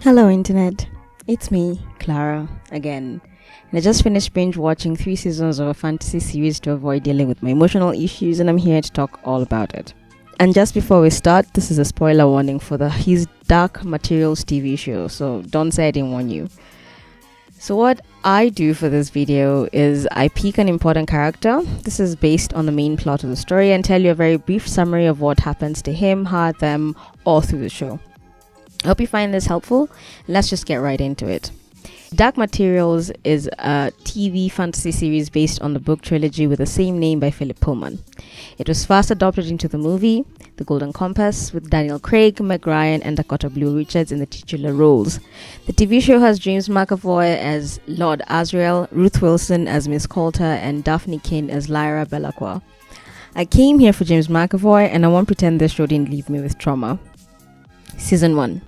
Hello Internet, it's me, Clara, again. And I just finished binge watching 3 seasons of a fantasy series to avoid dealing with my emotional issues, and I'm here to talk all about it. And just before we start, this is a spoiler warning for his Dark Materials TV show, so don't say I didn't warn you. So what I do for this video is I pick an important character. This is based on the main plot of the story and tell you a very brief summary of what happens to him, her, them, all through the show. I hope you find this helpful. Let's just get right into it. Dark Materials is a TV fantasy series based on the book trilogy with the same name by Philip Pullman. It was first adopted into the movie, The Golden Compass, with Daniel Craig, Meg Ryan, and Dakota Blue Richards in the titular roles. The TV show has James McAvoy as Lord Asriel, Ruth Wilson as Miss Coulter, and Daphne King as Lyra Belacqua. I came here for James McAvoy, and I won't pretend this show didn't leave me with trauma. Season 1.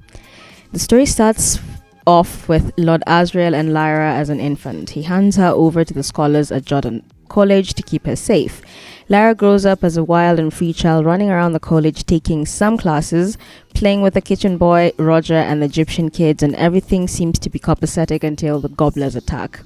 The story starts off with Lord Asriel and Lyra as an infant. He hands her over to the scholars at Jordan College to keep her safe. Lyra grows up as a wild and free child, running around the college, taking some classes, playing with the kitchen boy, Roger, and the Egyptian kids, and everything seems to be copacetic until the gobblers attack.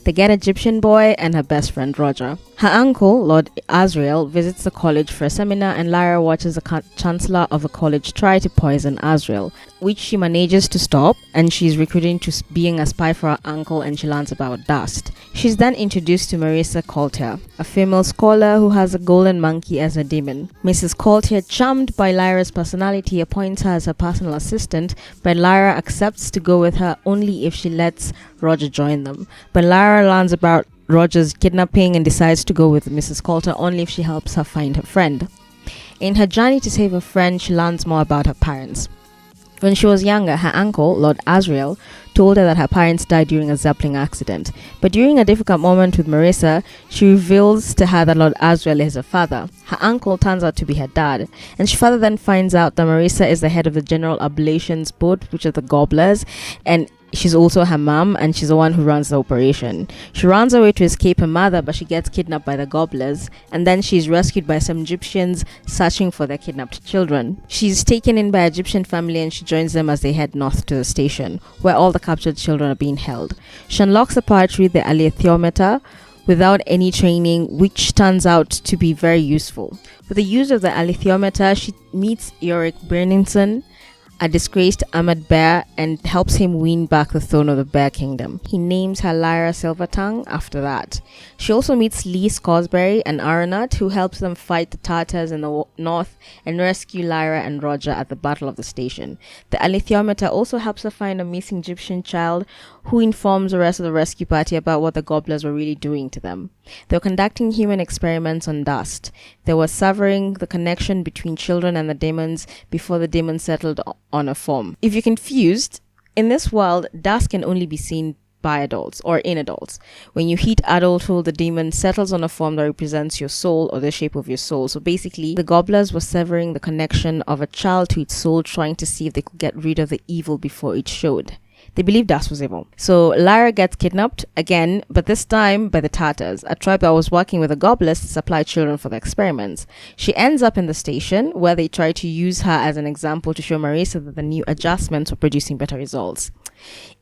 They get Egyptian boy and her best friend Roger. Her uncle, Lord Asriel, visits the college for a seminar, and Lyra watches the chancellor of the college try to poison Asriel, which she manages to stop, and she's recruited to being a spy for her uncle, and she learns about dust. She's then introduced to Marissa Coulter, a female scholar who has a golden monkey as a demon. Mrs. Coulter, charmed by Lyra's personality, appoints her as her personal assistant, but Lyra accepts to go with her only if she lets Roger join them. But Lyra learns about Roger's kidnapping and decides to go with Mrs. Coulter only if she helps her find her friend. In her journey to save her friend, she learns more about her parents. When she was younger, her uncle, Lord Asriel, told her that her parents died during a Zeppelin accident. But during a difficult moment with Marissa, she reveals to her that Lord Asriel is her father. Her uncle turns out to be her dad, and she further then finds out that Marissa is the head of the General Oblations Board, which are the gobblers, and she's also her mom, and she's the one who runs the operation. She runs away to escape her mother, but she gets kidnapped by the gobblers, and then she's rescued by some Egyptians searching for their kidnapped children. She's taken in by an Egyptian family, and she joins them as they head north to the station, where all the captured children are being held. She unlocks a part with the alethiometer without any training, which turns out to be very useful. With the use of the alethiometer, she meets Yorick Brennington, a disgraced Ahmed bear, and helps him win back the throne of the Bear Kingdom. He names her Lyra Silvertongue after that. She also meets Lee Scoresbury, an aeronaut, who helps them fight the Tartars in the north and rescue Lyra and Roger at the Battle of the Station. The alethiometer also helps her find a missing Egyptian child, who informs the rest of the rescue party about what the gobblers were really doing to them. They were conducting human experiments on dust. They were severing the connection between children and the demons before the demons settled on a form. If you're confused, in this world, dust can only be seen by adults or in adults. When you hit adulthood, the demon settles on a form that represents your soul or the shape of your soul. So basically, the gobblers were severing the connection of a child to its soul, trying to see if they could get rid of the evil before it showed. They believed dust was evil. So Lyra gets kidnapped again, but this time by the Tartars, a tribe that was working with the gobblers to supply children for the experiments. She ends up in the station, where they try to use her as an example to show Marissa that the new adjustments were producing better results.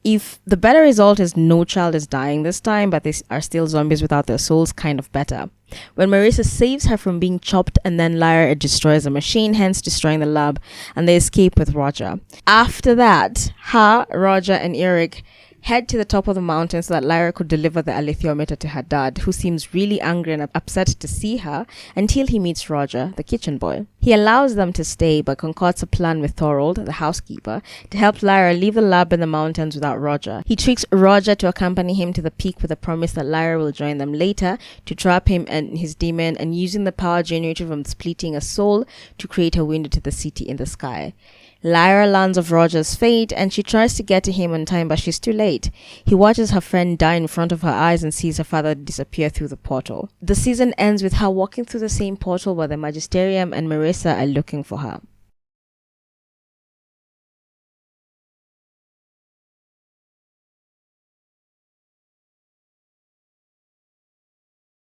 If the better result is no child is dying this time, but they are still zombies without their souls, kind of better. When Marissa saves her from being chopped, and then Lyra destroys the machine, hence destroying the lab, and they escape with Roger. After that, her, Roger, and Eric head to the top of the mountain so that Lyra could deliver the alethiometer to her dad, who seems really angry and upset to see her, until he meets Roger, the kitchen boy. He allows them to stay, but concocts a plan with Thorold, the housekeeper, to help Lyra leave the lab in the mountains without Roger. He tricks Roger to accompany him to the peak with the promise that Lyra will join them later to trap him and his demon, and using the power generated from splitting a soul to create a window to the city in the sky. Lyra learns of Roger's fate, and she tries to get to him on time, but she's too late. He watches her friend die in front of her eyes and sees her father disappear through the portal. The season ends with her walking through the same portal where the Magisterium and Marissa are looking for her.